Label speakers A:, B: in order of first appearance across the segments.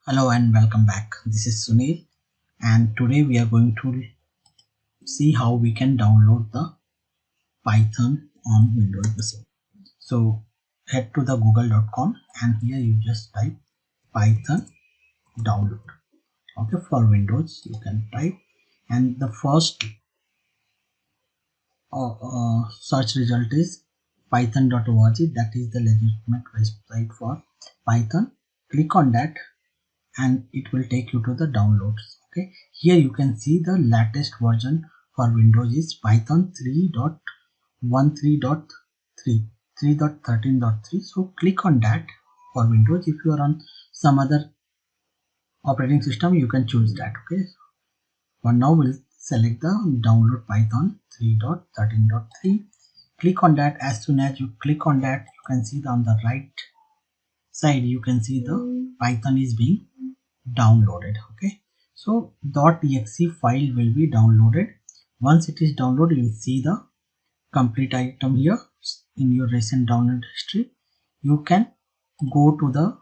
A: Hello and welcome back. This is Sunil, and today we are going to see how we can download the Python on Windows machine. So head to the google.com and here you just type Python download. Okay, for Windows you can type, and the first search result is python.org. That is the legitimate website for Python. Click on that and it will take you to the downloads. Okay, here you can see the latest version for Windows is Python 3.13.3, 3.13.3. So click on that for Windows. If you are on some other operating system you can choose that. Okay, for now we'll select the download Python 3.13.3. click on that. As soon as you click on that, you can see on the right side you can see the Python is being downloaded. Okay, so .exe file will be downloaded. Once it is downloaded, you will see the complete item here in your recent download history. You can go to the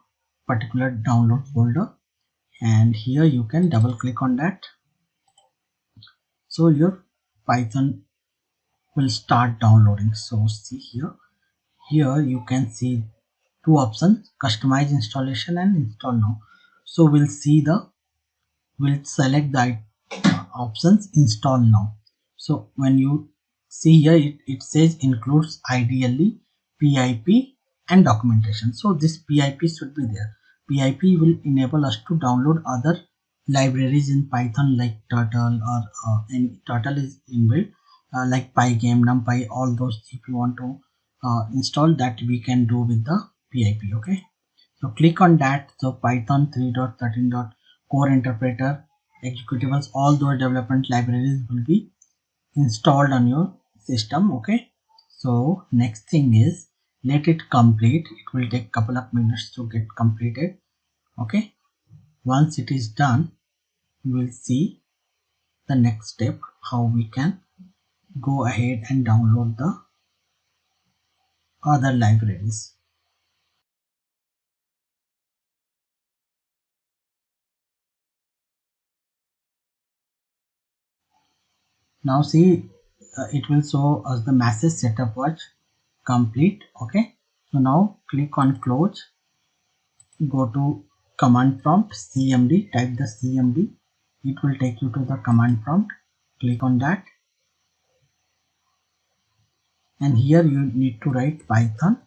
A: particular download folder and here you can double click on that, so your Python will start downloading. So see here you can see two options: customize installation and install now. So we'll select the options install now. So when you see here it says includes ideally pip and documentation. So this pip should be there. Pip will enable us to download other libraries in Python like turtle, or and turtle is inbuilt, like pygame, numpy, all those. If you want to install that, we can do with the pip. Okay, so click on that. So Python 3.13. core interpreter, executables, all those development libraries will be installed on your system. Okay, so next thing is let it complete. It will take couple of minutes to get completed. Okay, once it is done, you will see the next step, how we can go ahead and download the other libraries. Now see, it will show us the message setup was complete. Okay, so now click on close, go to command prompt, cmd, type the cmd. It will take you to the command prompt. Click on that and here you need to write Python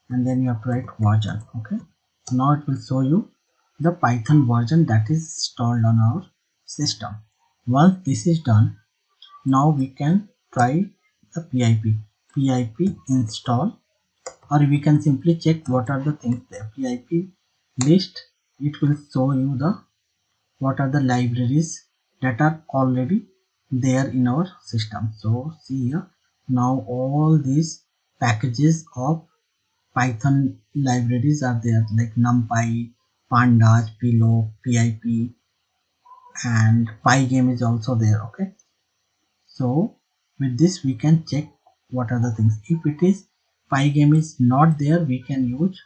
A: and then you have to write version. Okay, so now it will show you the Python version that is installed on our system. Once this is done, now we can try the pip install, or we can simply check what are the things there. Pip list, it will show you the what are the libraries that are already there in our system. So see here, now all these packages of Python libraries are there, like numpy, pandas, pillow, pip, and pygame is also there. Okay, so with this we can check what are the things. If it is pygame is not there, we can use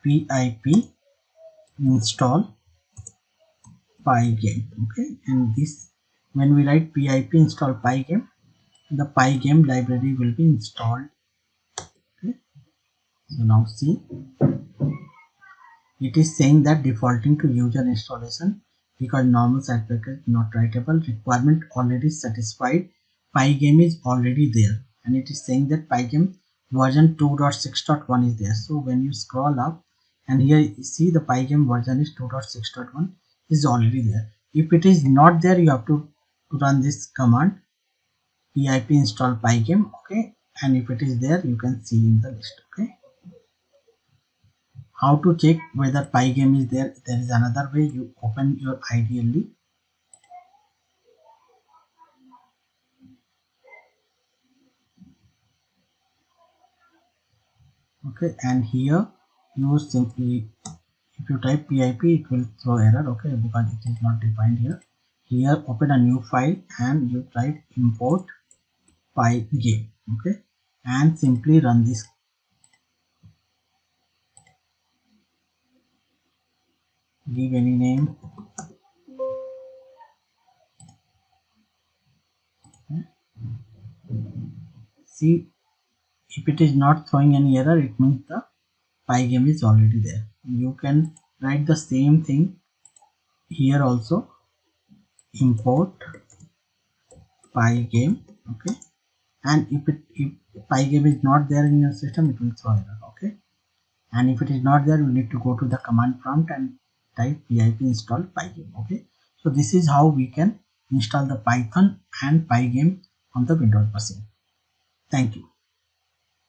A: pip install Pygame. Okay, and this, when we write pip install Pygame, the Pygame library will be installed. Okay, so now see, it is saying that defaulting to user installation because normal side package not writable, requirement already satisfied, Pygame is already there, and it is saying that Pygame version 2.6.1 is there. So when you scroll up and here you see the Pygame version is 2.6.1 is already there. If it is not there, you have to run this command pip install Pygame. Okay, and if it is there, you can see in the list. Okay, how to check whether Pygame is there? There is another way. You open your IDLE. Okay, and here you simply, if you type pip, it will throw error. Okay, because it is not defined here. Here open a new file and you type import Pygame. Okay, and simply run this. give any name. See, if it is not throwing any error, it means the Pygame is already there. You can write the same thing here also. Import Pygame. Okay, and if Pygame is not there in your system, it will throw error. Okay, and if it is not there, you need to go to the command prompt and type pip install Pygame. Okay, so this is how we can install the Python and Pygame on the Windows machine. Thank you.